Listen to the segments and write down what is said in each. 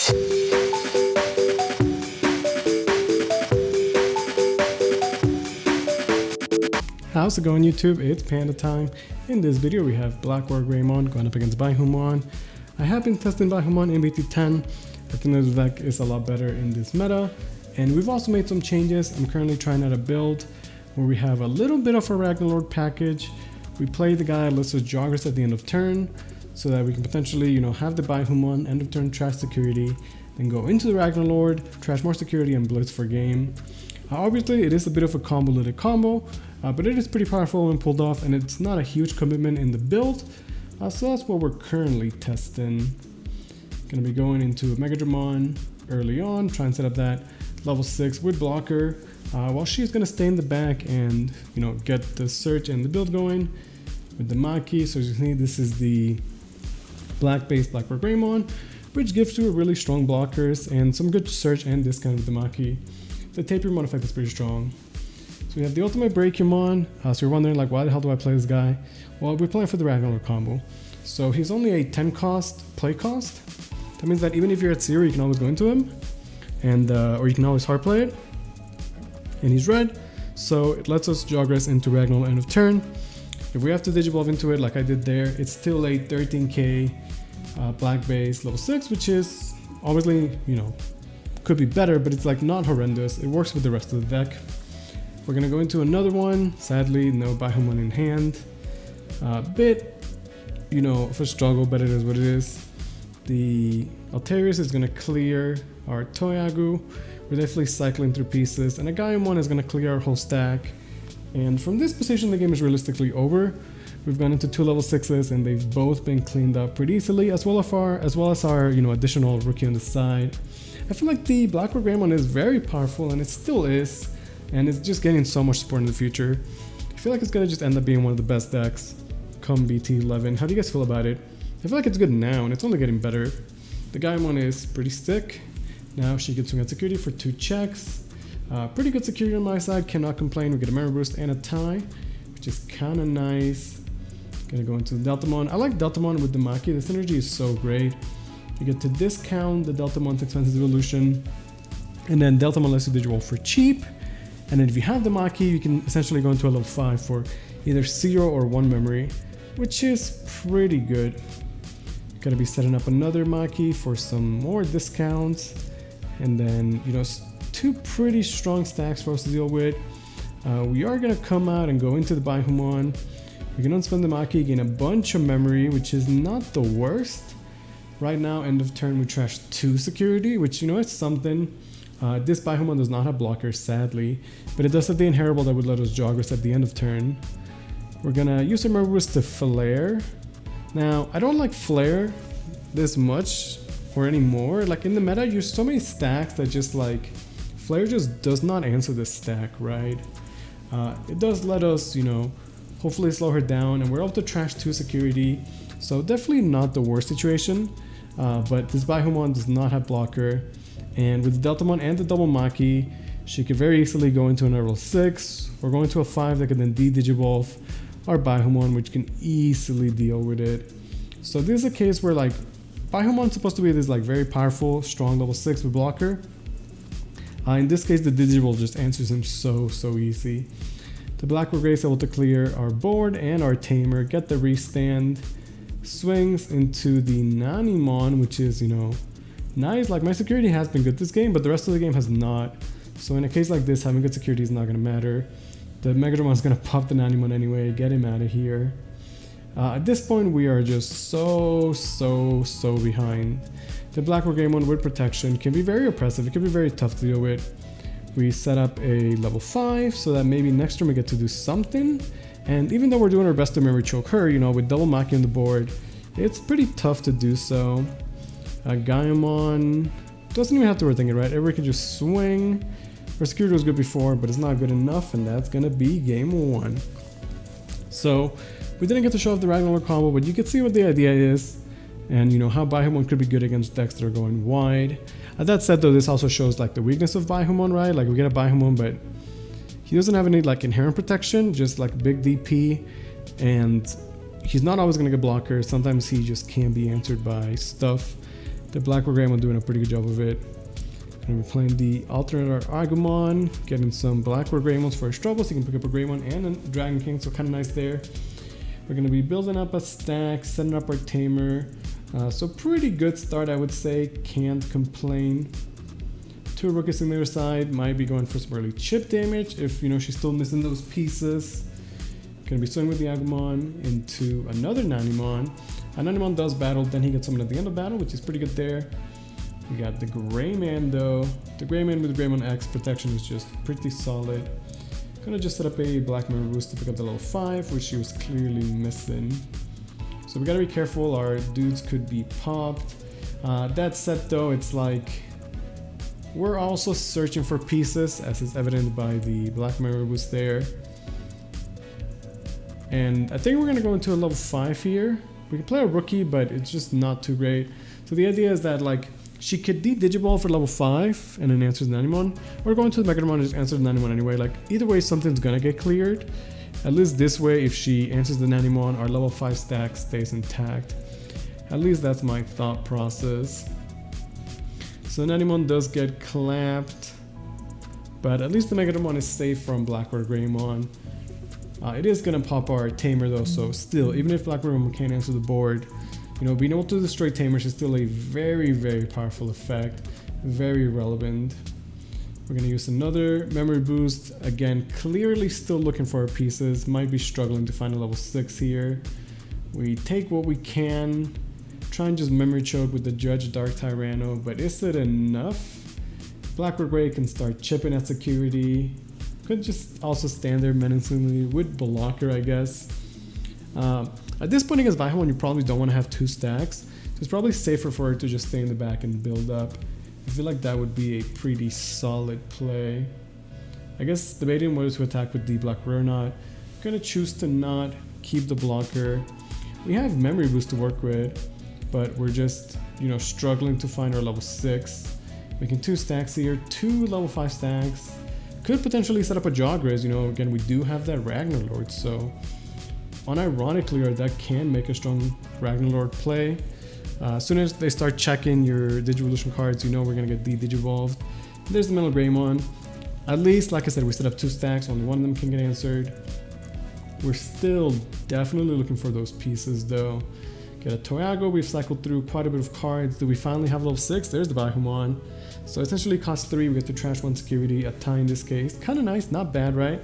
How's it going, YouTube? It's Panda time. In this video we have Blackwargreymon going up against Baihumon. I have been testing Baihumon in BT10. I think this deck is a lot better in this meta. And we've also made some changes. I'm currently trying out a build where we have a little bit of a Ragnarlord package. We play the guy Alyss's Joggers at the end of turn so that we can potentially, have the Baihumon end of turn trash security, then go into the Ragnarlord, trash more security, and blitz for game. Obviously, it is a bit of a convoluted combo, but it is pretty powerful when pulled off, and it's not a huge commitment in the build. So that's what we're currently testing. Gonna be going into a Megadramon early on, try and set up that level 6 with blocker, while she's gonna stay in the back and get the search and the build going with the Maki. So as you can see, this is the black-based Blackwargreymon, which gives you a really strong blockers and some good search and discount with the Maki. The Tapirmon effect is pretty strong. So we have the ultimate Baihumon. So you're wondering, like, why the hell do I play this guy? Well, we're playing for the Ragnarlord combo. So he's only a 10 cost play cost. That means that even if you're at 0, you can always go into him, and or you can always hard play it. And he's red, so it lets us Joggers into Ragnarlord end of turn. If we have to Digivolve into it, like I did there, it's still a 13k black base level 6, which is obviously, could be better, but it's like not horrendous. It works with the rest of the deck. We're gonna go into another one. Sadly, no Baihumon in hand. Bit, of a struggle, but it is what it is. The Alterius is gonna clear our Toyagu. We're definitely cycling through pieces, and a Gaimon is gonna clear our whole stack. And from this position, the game is realistically over. We've gone into 2 level 6s, and they've both been cleaned up pretty easily, as well as our additional rookie on the side. I feel like the Blackwargreymon is very powerful, and it still is, and it's just getting so much support in the future. I feel like it's gonna just end up being one of the best decks come BT11. How do you guys feel about it? I feel like it's good now, and it's only getting better. The Gaimon is pretty sick. Now she gets swing at security for 2 checks. Pretty good security on my side, cannot complain. We get a memory boost and a tie, which is kind of nice. Gonna go into the Deltamon. I like Deltamon with the Maki. The synergy is so great. You get to discount the Deltamon's expensive evolution, and then Deltamon lets you Digivolve for cheap. And then if you have the Maki, you can essentially go into a level 5 for either 0 or 1 memory, which is pretty good. Gonna be setting up another Maki for some more discounts, and then 2 pretty strong stacks for us to deal with. We are gonna come out and go into the Baihumon. We can unspend the Maki, gain a bunch of memory, which is not the worst. Right now, end of turn, we trash 2 security, which, it's something. This Baihumon does not have blockers, sadly, but it does have the inheritable that would let us Joggers at the end of turn. We're gonna use our Memory to Flare. Now, I don't like Flare this much or anymore. Like, in the meta, there's so many stacks that just, Flare just does not answer this stack, right? It does let us, hopefully slow her down, and we're able to trash 2 security, so definitely not the worst situation. But this Baihumon does not have blocker, and with the Deltamon and the double Maki, she could very easily go into an level 6 or go into a 5 that can then Digivolve our Baihumon, which can easily deal with it. So this is a case where Baihumon's supposed to be this very powerful, strong level 6 with blocker. In this case, the Digivolve just answers him so easy. The Blackwargrey is able to clear our board and our Tamer, get the restand, swings into the Nanimon, which is, nice. Like, my security has been good this game, but the rest of the game has not. So in a case like this, having good security is not going to matter. The Megadramon is going to pop the Nanimon anyway, get him out of here. At this point, we are just so behind. The Blackwargreymon with protection can be very oppressive. It can be very tough to deal with. We set up a level 5 so that maybe next turn we get to do something. And even though we're doing our best to memory choke her, with double Maki on the board, it's pretty tough to do so. Gaimon doesn't even have to overthink it, right? Everybody can just swing. Our security was good before, but it's not good enough, and that's gonna be game 1. So we didn't get to show off the Ragnarlord combo, but you can see what the idea is, and how Baihumon could be good against decks that are going wide. That said, though, this also shows the weakness of Baihumon, right? We get a Baihumon, but he doesn't have any inherent protection, just big DP, and he's not always gonna get blockers. Sometimes he just can't be answered by stuff. The Blackwargreymon doing a pretty good job of it. And we're playing the alternate Agumon, getting some Blackwargreymons for his trouble, so you can pick up a Greymon and a Dragon King, so kind of nice there. We're going to be building up a stack, setting up our Tamer. So pretty good start, I would say. Can't complain. 2 rookies on the other side. Might be going for some early chip damage if, she's still missing those pieces. Going to be swinging with the Agumon into another Nanimon. Nanimon does battle, then he gets summoned at the end of battle, which is pretty good there. We got the Greymon though. The Greymon with the Greymon X protection is just pretty solid. Gonna just set up a Black Mirror Boost to pick up the level 5, which she was clearly missing. So we gotta be careful, our dudes could be popped. That said though, it's like we're also searching for pieces, as is evident by the Black Mirror Boost there. And I think we're gonna go into a level 5 here. We can play a rookie, but it's just not too great. So the idea is that like she could Digivolve for level 5 and then answers Nanimon, or go into the Megadramon and just answer the Nanimon anyway. Like either way, something's gonna get cleared. At least this way, if she answers the Nanimon, our level 5 stack stays intact. At least that's my thought process. So Nanimon does get clapped, but at least the Megadramon is safe from Blackwargreymon. It is gonna pop our Tamer though, so still, even if Blackwargreymon can't answer the board, being able to destroy Tamers is still a very, very powerful effect, very relevant. We're gonna use another memory boost. Again, clearly still looking for our pieces, might be struggling to find a level 6 here. We take what we can, try and just memory choke with the Judge Dark Tyranno, but is it enough? Blackwargrey can start chipping at security. Could just also stand there menacingly with Blocker, I guess. At this point against Baihumon, you probably don't want to have 2 stacks. So it's probably safer for her to just stay in the back and build up. I feel like that would be a pretty solid play. I guess debating whether to attack with the Blocker or not. I'm gonna choose to not keep the Blocker. We have memory boost to work with, but we're just, struggling to find our level 6. Making 2 stacks here, 2 level 5 stacks. Could potentially set up a Jawgriz, again, we do have that Ragnarlord, so unironically, or that can make a strong Ragnarlord play. As soon as they start checking your Digivolution cards, we're gonna get Digivolved. There's the Metal Greymon. At least, like I said, we set up 2 stacks, only one of them can get answered. We're still definitely looking for those pieces though. Get a Toyago, we've cycled through quite a bit of cards. Do we finally have level 6? There's the Baihumon. So essentially cost 3, we get to trash 1 security, a tie in this case. Kinda nice, not bad, right?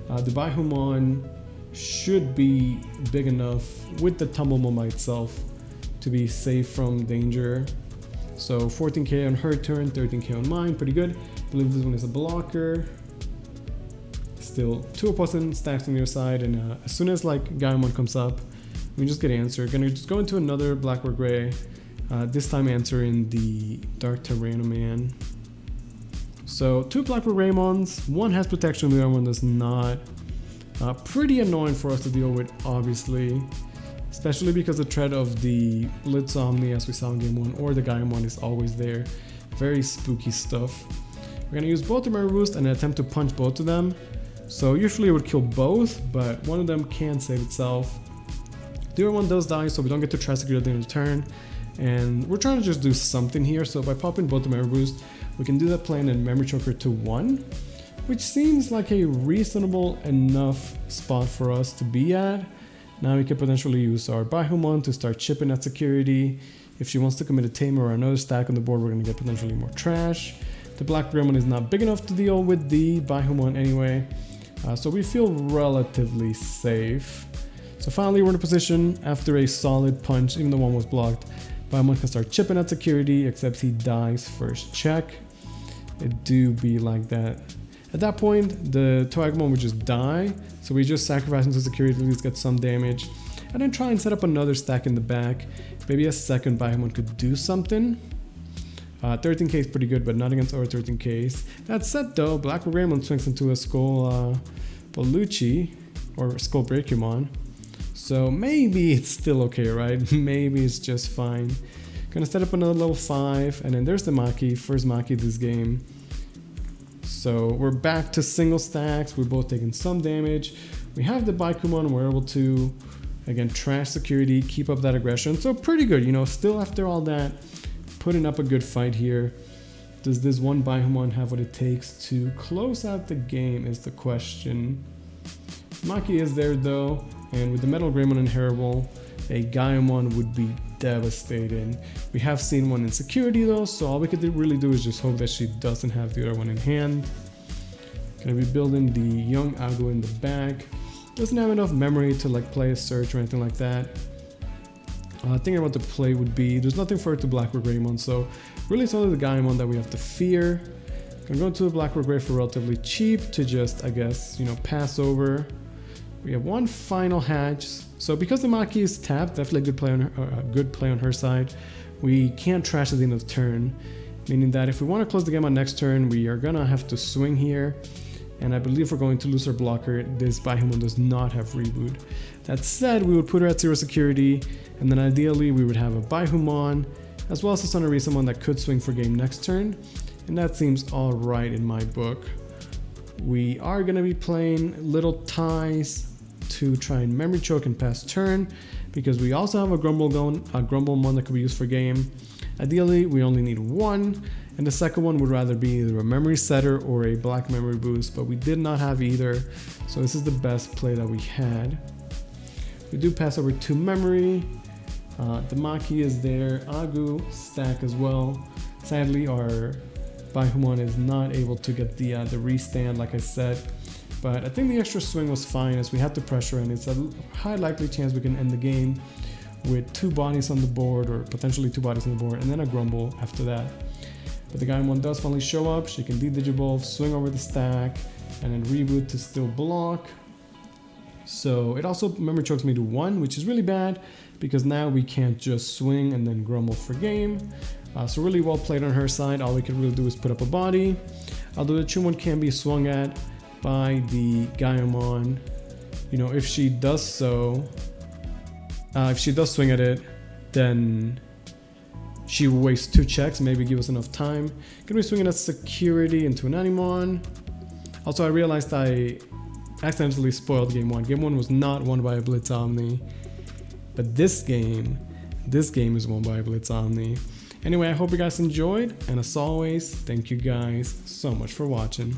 The Baihumon should be big enough with the Tumblemon by itself to be safe from danger. So 14k on her turn, 13k on mine, pretty good. I believe this one is a blocker. Still 2 opposing stacks on the other side, and as soon as Gaimon comes up, we just get answered. Gonna just go into another Blackwargrey, this time answering the Dark Tyranno Man. So 2 Blackwargreymons, one has protection, the other one does not. Pretty annoying for us to deal with, obviously, especially because the threat of the Blitz Omni, as we saw in game 1, or the Gaimon is always there. Very spooky stuff. We're gonna use both the Memory Boost and attempt to punch both of them. So usually it would kill both, but one of them can save itself. The other one does die, so we don't get to try security at the end of the turn. And we're trying to just do something here, so by popping both the Memory Boost, we can do that playing and Memory Choker to 1. Which seems like a reasonable enough spot for us to be at. Now we can potentially use our Baihumon to start chipping at security. If she wants to commit a Tamer or another stack on the board, we're going to get potentially more trash. The Blackwargreymon is not big enough to deal with the Baihumon anyway, so we feel relatively safe. So finally we're in a position after a solid punch, even though one was blocked. Baihumon can start chipping at security, except he dies first check. It do be like that. At that point, the Toagumon would just die, so we just sacrifice into security to at least get some damage, and then try and set up another stack in the back. Maybe a second Baihumon could do something. 13k is pretty good, but not against our 13ks. That said though, Blackwargreymon swings into a Skull Bellucci, or Skull Breakumon. So maybe it's still okay, right? Maybe it's just fine. Gonna set up another level 5, and then there's the Maki, first Maki this game. So we're back to single stacks, we're both taking some damage. We have the Baihumon, we're able to, again, trash security, keep up that aggression. So pretty good, still after all that, putting up a good fight here. Does this one Baihumon have what it takes to close out the game is the question. Maki is there though, and with the Metal Greymon inheritable, a Gaimon would be devastating. We have seen one in security though, so all we could really do is just hope that she doesn't have the other one in hand. Gonna be building the young Agu in the back. Doesn't have enough memory to like play a search or anything like that. Thinking about the play would be, there's nothing for it to Blackwargreymon, so really it's only the Gaimon that we have to fear. Gonna go to the Blackwargrey for relatively cheap to just, I guess, pass over. We have one final hatch. So because the Maki is tapped, definitely a good play on her side. We can't trash at the end of the turn, meaning that if we want to close the game on next turn, we are gonna have to swing here. And I believe we're going to lose our blocker. This Baihumon does not have reboot. That said, we would put her at 0 security, and then ideally we would have a Baihumon, as well as a Sonorisumon that could swing for game next turn. And that seems alright in my book. We are going to be playing little ties to try and memory choke and pass turn, because we also have a Grumblemon that could be used for game. Ideally, we only need one, and the second one would rather be either a memory setter or a black memory boost, but we did not have either, so this is the best play that we had. We do pass over 2 memory. The Maki is there, Agu stack as well. Sadly, our Baihumon is not able to get the restand like I said, but I think the extra swing was fine as we had to pressure, and it's a high likely chance we can end the game with 2 bodies on the board, or potentially 2 bodies on the board, and then a Grumble after that. But the Gaimon does finally show up. She can de-digivolve, swing over the stack, and then reboot to still block. So it also memory chokes me to 1, which is really bad because now we can't just swing and then Grumble for game. So really well played on her side. All we can really do is put up a body. Although the Chumon can be swung at by the Gaimon. If she does so, if she does swing at it, then she will waste 2 checks, maybe give us enough time. Gonna be swinging at security into an Animon. Also, I realized I accidentally spoiled game 1. Game 1 was not won by a Blitz Omni, but this game is won by a Blitz Omni. Anyway, I hope you guys enjoyed, and as always, thank you guys so much for watching.